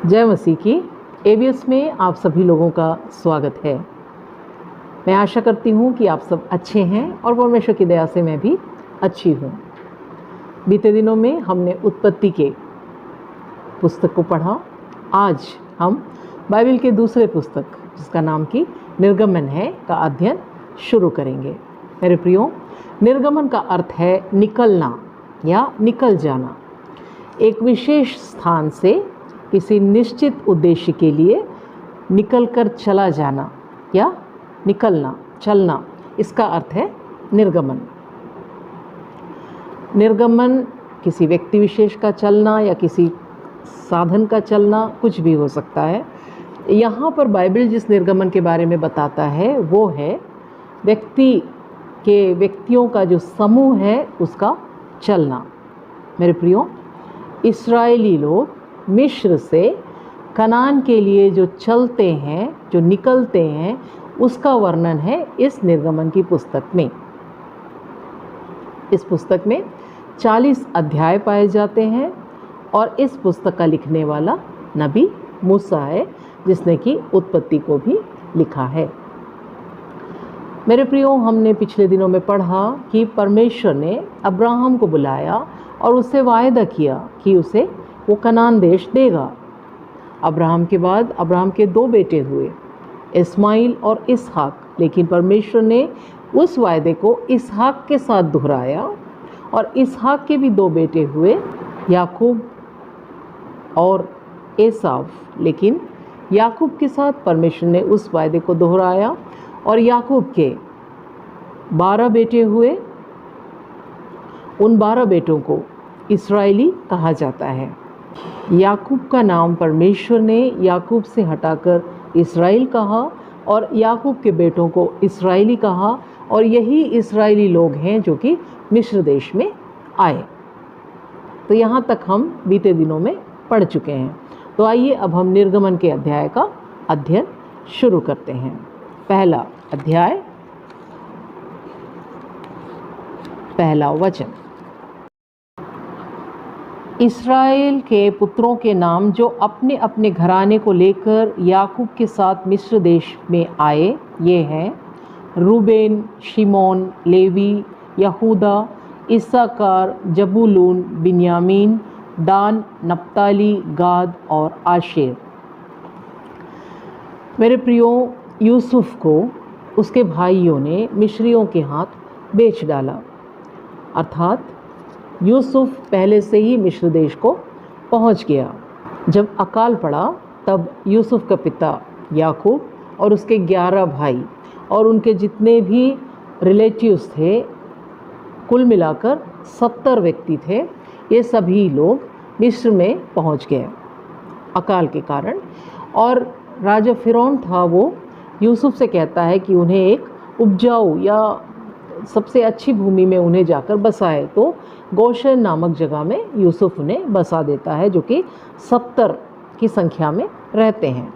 जय मसीह की। एबीएस में आप सभी लोगों का स्वागत है। मैं आशा करती हूँ कि आप सब अच्छे हैं और परमेश्वर की दया से मैं भी अच्छी हूँ। बीते दिनों में हमने उत्पत्ति के पुस्तक को पढ़ा। आज हम बाइबल के दूसरे पुस्तक जिसका नाम की निर्गमन है का अध्ययन शुरू करेंगे। मेरे प्रियो, निर्गमन का अर्थ है निकलना या निकल जाना। एक विशेष स्थान से किसी निश्चित उद्देश्य के लिए निकलकर चला जाना या निकलना, चलना, इसका अर्थ है निर्गमन। निर्गमन किसी व्यक्ति विशेष का चलना या किसी साधन का चलना, कुछ भी हो सकता है। यहाँ पर बाइबल जिस निर्गमन के बारे में बताता है वो है व्यक्तियों का जो समूह है उसका चलना। मेरे प्रियो, इस्राएली लोग मिस्र से कनान के लिए जो चलते हैं, जो निकलते हैं, उसका वर्णन है इस निर्गमन की पुस्तक में। इस पुस्तक में 40 अध्याय पाए जाते हैं और इस पुस्तक का लिखने वाला नबी मूसा है, जिसने कि उत्पत्ति को भी लिखा है। मेरे प्रियो, हमने पिछले दिनों में पढ़ा कि परमेश्वर ने अब्राहम को बुलाया और उससे वायदा किया कि उसे वो कनान देश देगा। अब्राहम के बाद अब्राहम के 2 बेटे हुए, इस्माइल और इसहाक। लेकिन परमेश्वर ने उस वायदे को इसहाक के साथ दोहराया और इसहाक के भी 2 बेटे हुए, याकूब और एसाव। लेकिन याकूब के साथ परमेश्वर ने उस वायदे को दोहराया और याकूब के 12 बेटे हुए। उन 12 बेटों को इस्राएली कहा जाता है। याकूब का नाम परमेश्वर ने याकूब से हटाकर इस्राएल कहा और याकूब के बेटों को इस्राएली कहा, और यही इस्राएली लोग हैं जो कि मिस्र देश में आए। तो यहाँ तक हम बीते दिनों में पढ़ चुके हैं। तो आइए अब हम निर्गमन के अध्याय का अध्ययन शुरू करते हैं। पहला अध्याय, पहला वचन। इस्राएल के पुत्रों के नाम जो अपने अपने घराने को लेकर याकूब के साथ मिस्र देश में आए, ये हैं रूबेन, शिमोन, लेवी, यहूदा, इस्साकार, जबूलून, बिन्यामीन, दान, नप्ताली, गाद और आशेर। मेरे प्रियो, यूसुफ को उसके भाइयों ने मिस्रियों के हाथ बेच डाला। अर्थात यूसुफ पहले से ही मिस्र देश को पहुंच गया। जब अकाल पड़ा तब यूसुफ का पिता याकूब और उसके 11 भाई और उनके जितने भी रिलेटिव्स थे, कुल मिलाकर 70 व्यक्ति थे, ये सभी लोग मिस्र में पहुंच गए अकाल के कारण। और राजा फिरौन था, वो यूसुफ से कहता है कि उन्हें एक उपजाऊ या सबसे अच्छी भूमि में उन्हें जाकर बसाए। तो गोशेन नामक जगह में यूसुफ उन्हें बसा देता है, जो कि 70 की संख्या में रहते हैं।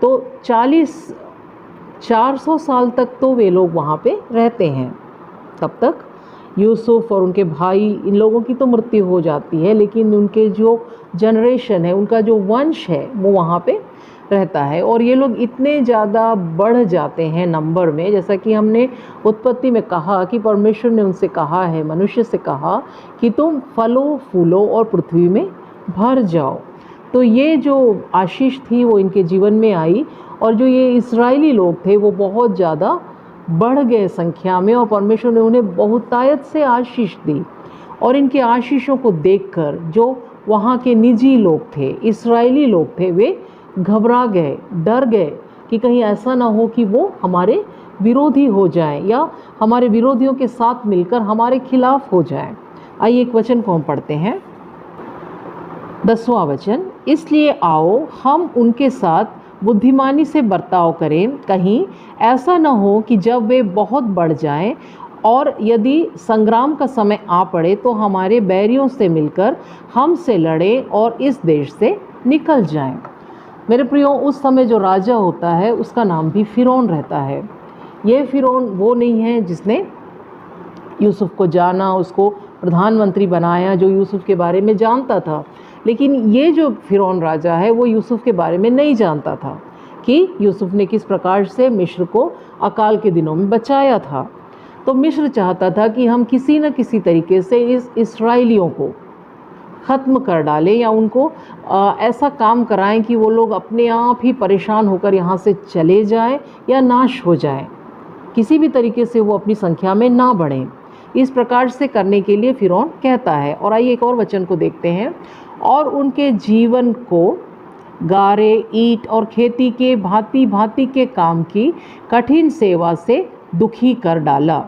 तो 400 साल तक तो वे लोग वहाँ पे रहते हैं। तब तक यूसुफ और उनके भाई, इन लोगों की तो मृत्यु हो जाती है, लेकिन उनके जो जनरेशन है, उनका जो वंश है, वो वहाँ पे रहता है। और ये लोग इतने ज़्यादा बढ़ जाते हैं नंबर में, जैसा कि हमने उत्पत्ति में कहा कि परमेश्वर ने उनसे कहा है, मनुष्य से कहा कि तुम फलो फूलो और पृथ्वी में भर जाओ। तो ये जो आशीष थी वो इनके जीवन में आई, और जो ये इस्राएली लोग थे वो बहुत ज़्यादा बढ़ गए संख्या में, और परमेश्वर ने उन्हें बहुतायत से आशीष दी। और इनके आशीषों को देखकर जो वहाँ के निजी लोग थे, इस्राएली लोग थे, वे घबरा गए, डर गए कि कहीं ऐसा ना हो कि वो हमारे विरोधी हो जाएं या हमारे विरोधियों के साथ मिलकर हमारे खिलाफ हो जाएं। आइए एक वचन को हम पढ़ते हैं, 10वां वचन। इसलिए आओ हम उनके साथ बुद्धिमानी से बर्ताव करें, कहीं ऐसा न हो कि जब वे बहुत बढ़ जाएं और यदि संग्राम का समय आ पड़े तो हमारे बैरियों से मिलकर हमसे लड़ें और इस देश से निकल जाएं। मेरे प्रियो, उस समय जो राजा होता है उसका नाम भी फिरौन रहता है। ये फिरौन वो नहीं है जिसने यूसुफ को जाना, उसको प्रधानमंत्री बनाया, जो यूसुफ के बारे में जानता था। लेकिन ये जो फ़िरौन राजा है वो यूसुफ के बारे में नहीं जानता था कि यूसुफ ने किस प्रकार से मिस्र को अकाल के दिनों में बचाया था। तो मिस्र चाहता था कि हम किसी न किसी तरीके से इस इस्राएलियों को ख़त्म कर डालें या उनको ऐसा काम कराएं कि वो लोग अपने आप ही परेशान होकर यहाँ से चले जाएं या नाश हो जाएं, किसी भी तरीके से वो अपनी संख्या में ना बढ़ें। इस प्रकार से करने के लिए फ़िरौन कहता है। और आइए एक और वचन को देखते हैं। और उनके जीवन को गारे, ईंट और खेती के भांति भांति के काम की कठिन सेवा से दुखी कर डाला।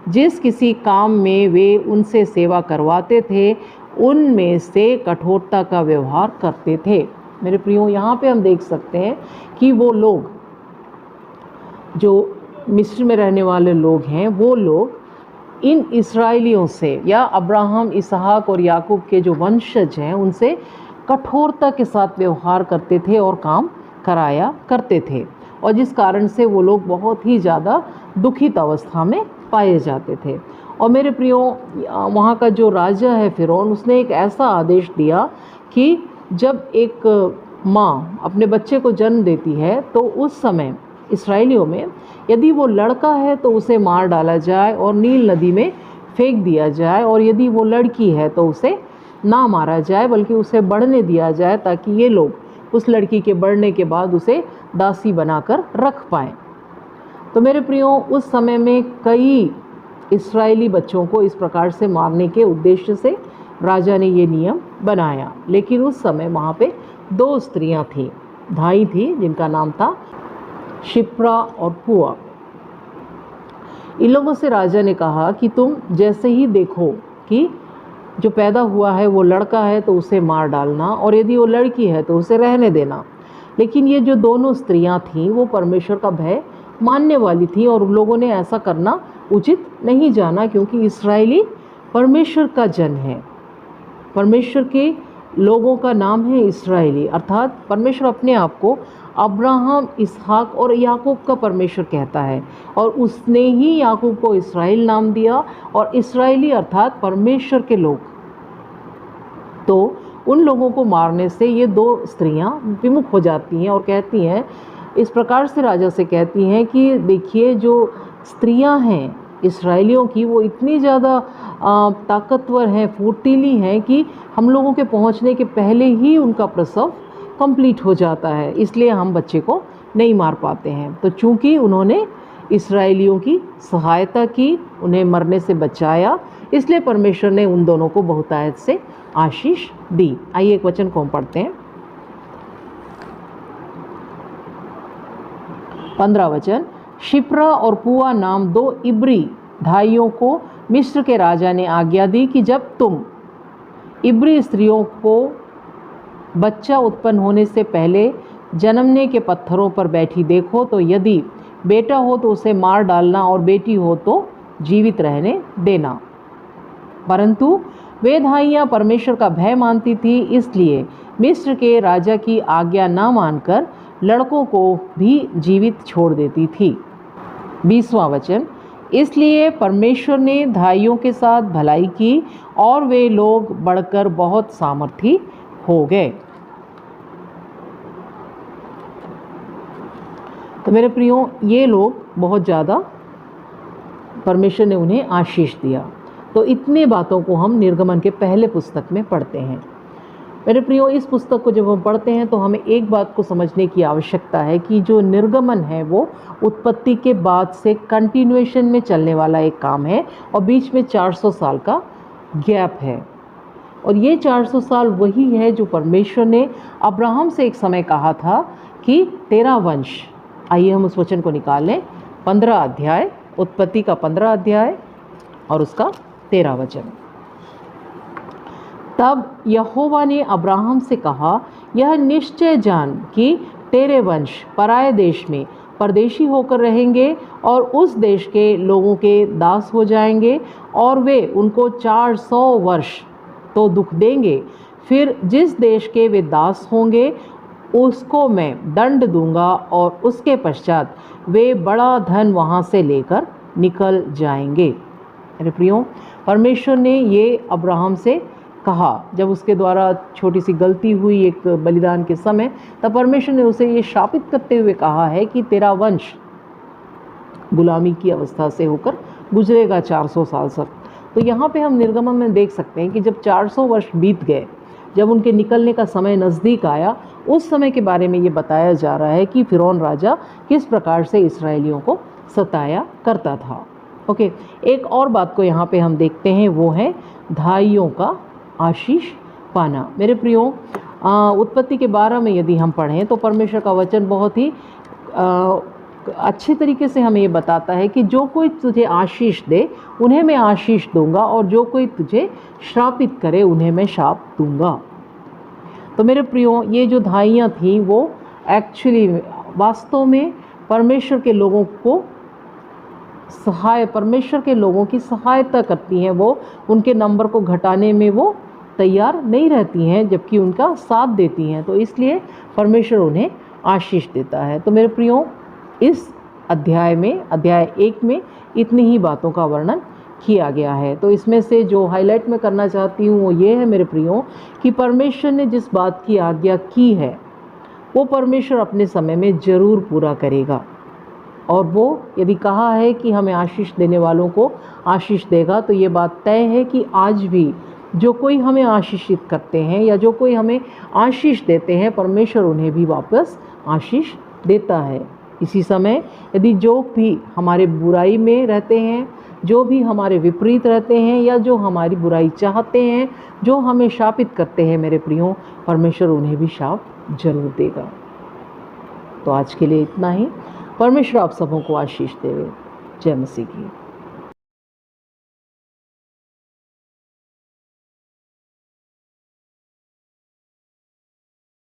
जिस किसी काम में वे उनसे सेवा करवाते थे उनमें से कठोरता का व्यवहार करते थे। मेरे प्रियो, यहाँ पे हम देख सकते हैं कि वो लोग जो मिस्र में रहने वाले लोग हैं वो लोग इन इस्राएलियों से या अब्राहम, इसहाक और याकूब के जो वंशज हैं उनसे कठोरता के साथ व्यवहार करते थे और काम कराया करते थे, और जिस कारण से वो लोग बहुत ही ज़्यादा दुखित अवस्था में पाए जाते थे। और मेरे प्रियो, वहाँ का जो राजा है फ़िरौन, उसने एक ऐसा आदेश दिया कि जब एक माँ अपने बच्चे को जन्म देती है तो उस समय इस्राएलियों में यदि वो लड़का है तो उसे मार डाला जाए और नील नदी में फेंक दिया जाए, और यदि वो लड़की है तो उसे ना मारा जाए बल्कि उसे बढ़ने दिया जाए, ताकि ये लोग उस लड़की के बढ़ने के बाद उसे दासी बनाकर रख पाएँ। तो मेरे प्रियो, उस समय में कई इस्राएली बच्चों को इस प्रकार से मारने के उद्देश्य से राजा ने ये नियम बनाया। लेकिन उस समय वहाँ पे 2 स्त्रियाँ थीं, धाई थी, जिनका नाम था शिप्रा और पुआ। इन लोगों से राजा ने कहा कि तुम जैसे ही देखो कि जो पैदा हुआ है वो लड़का है तो उसे मार डालना, और यदि वो लड़की है तो उसे रहने देना। लेकिन ये जो दोनों स्त्रियां थीं वो परमेश्वर का भय मानने वाली थी, और उन लोगों ने ऐसा करना उचित नहीं जाना, क्योंकि इस्राएली परमेश्वर का जन है। परमेश्वर के लोगों का नाम है इस्राएली, अर्थात परमेश्वर अपने आप को अब्राहम, इसहाक और याकूब का परमेश्वर कहता है, और उसने ही याकूब को इस्राएल नाम दिया, और इस्राएली अर्थात परमेश्वर के लोग। तो उन लोगों को मारने से ये 2 स्त्रियां विमुख हो जाती हैं और कहती हैं, इस प्रकार से राजा से कहती हैं कि देखिए, जो स्त्रियां हैं इस्राएलियों की वो इतनी ज़्यादा ताकतवर हैं, फुर्तीली हैं कि हम लोगों के पहुंचने के पहले ही उनका प्रसव कंप्लीट हो जाता है, इसलिए हम बच्चे को नहीं मार पाते हैं। तो चूंकि उन्होंने इस्राएलियों की सहायता की, उन्हें मरने से बचाया, इसलिए परमेश्वर ने उन दोनों को बहुतायत से आशीष दी। आइए एक वचन को हम पढ़ते हैं। 15 वचन। शिप्रा और पुआ नाम 2 इब्री धाइयों को मिस्र के राजा ने आज्ञा दी कि जब तुम इब्री स्त्रियों को बच्चा उत्पन्न होने से पहले जन्मने के पत्थरों पर बैठी देखो, तो यदि बेटा हो तो उसे मार डालना और बेटी हो तो जीवित रहने देना। परंतु वे धाइयाँ परमेश्वर का भय मानती थी, इसलिए मिस्र के राजा की आज्ञा ना मानकर लड़कों को भी जीवित छोड़ देती थी। 20वां वचन। इसलिए परमेश्वर ने धाइयों के साथ भलाई की और वे लोग बढ़कर बहुत सामर्थी हो गए। तो मेरे प्रियो, ये लोग बहुत ज़्यादा परमेश्वर ने उन्हें आशीष दिया। तो इतने बातों को हम निर्गमन के पहले पुस्तक में पढ़ते हैं। मेरे प्रियो, इस पुस्तक को जब हम पढ़ते हैं तो हमें एक बात को समझने की आवश्यकता है कि जो निर्गमन है वो उत्पत्ति के बाद से कंटिन्यूएशन में चलने वाला एक काम है, और बीच में 400 साल का गैप है। और ये 400 साल वही है जो परमेश्वर ने अब्राहम से एक समय कहा था कि तेरा वंश। आइए हम उस वचन को निकाल लें। 15 अध्याय, उत्पत्ति का 15 अध्याय और उसका 13 वचन। तब यहोवा ने अब्राहम से कहा, यह निश्चय जान कि तेरे वंश पराये देश में परदेशी होकर रहेंगे और उस देश के लोगों के दास हो जाएंगे, और वे उनको 400 वर्ष तो दुख देंगे। फिर जिस देश के वे दास होंगे उसको मैं दंड दूंगा, और उसके पश्चात वे बड़ा धन वहाँ से लेकर निकल जाएंगे। मेरे प्रियो, परमेश्वर ने ये अब्राहम से कहा, जब उसके द्वारा छोटी सी गलती हुई एक बलिदान के समय, तब परमेश्वर ने उसे ये शापित करते हुए कहा है कि तेरा वंश गुलामी की अवस्था से होकर गुजरेगा 400 साल तक। तो यहाँ पे हम निर्गमन में देख सकते हैं कि जब 400 वर्ष बीत गए, जब उनके निकलने का समय नज़दीक आया, उस समय के बारे में ये बताया जा रहा है कि फिरौन राजा किस प्रकार से इसराइलियों को सताया करता था। ओके, एक और बात को यहाँ पे हम देखते हैं, वो है धाइयों का आशीष पाना। मेरे प्रियो, उत्पत्ति के 12 में यदि हम पढ़ें तो परमेश्वर का वचन बहुत ही अच्छे तरीके से हमें ये बताता है कि जो कोई तुझे आशीष दे उन्हें मैं आशीष दूंगा, और जो कोई तुझे श्रापित करे उन्हें मैं श्राप दूंगा। तो मेरे प्रियो, ये जो धाइयाँ थीं वो एक्चुअली वास्तव में परमेश्वर के लोगों की सहायता करती हैं। वो उनके नंबर को घटाने में वो तैयार नहीं रहती हैं, जबकि उनका साथ देती हैं। तो इसलिए परमेश्वर उन्हें आशीष देता है। तो मेरे प्रियो, इस अध्याय 1 में इतनी ही बातों का वर्णन किया गया है। तो इसमें से जो हाईलाइट मैं करना चाहती हूँ वो ये है मेरे प्रियो, कि परमेश्वर ने जिस बात की आज्ञा की है वो परमेश्वर अपने समय में ज़रूर पूरा करेगा। और वो यदि कहा है कि हमें आशीष देने वालों को आशीष देगा, तो ये बात तय है कि आज भी जो कोई हमें आशीषित करते हैं या जो कोई हमें आशीष देते हैं, परमेश्वर उन्हें भी वापस आशीष देता है। इसी समय यदि जो भी हमारे बुराई में रहते हैं, जो भी हमारे विपरीत रहते हैं, या जो हमारी बुराई चाहते हैं, जो हमें शापित करते हैं, मेरे प्रियो, परमेश्वर उन्हें भी शाप जरूर देगा। तो आज के लिए इतना ही। परमेश्वर आप सबों को आशीष देवे। जय मसीह की।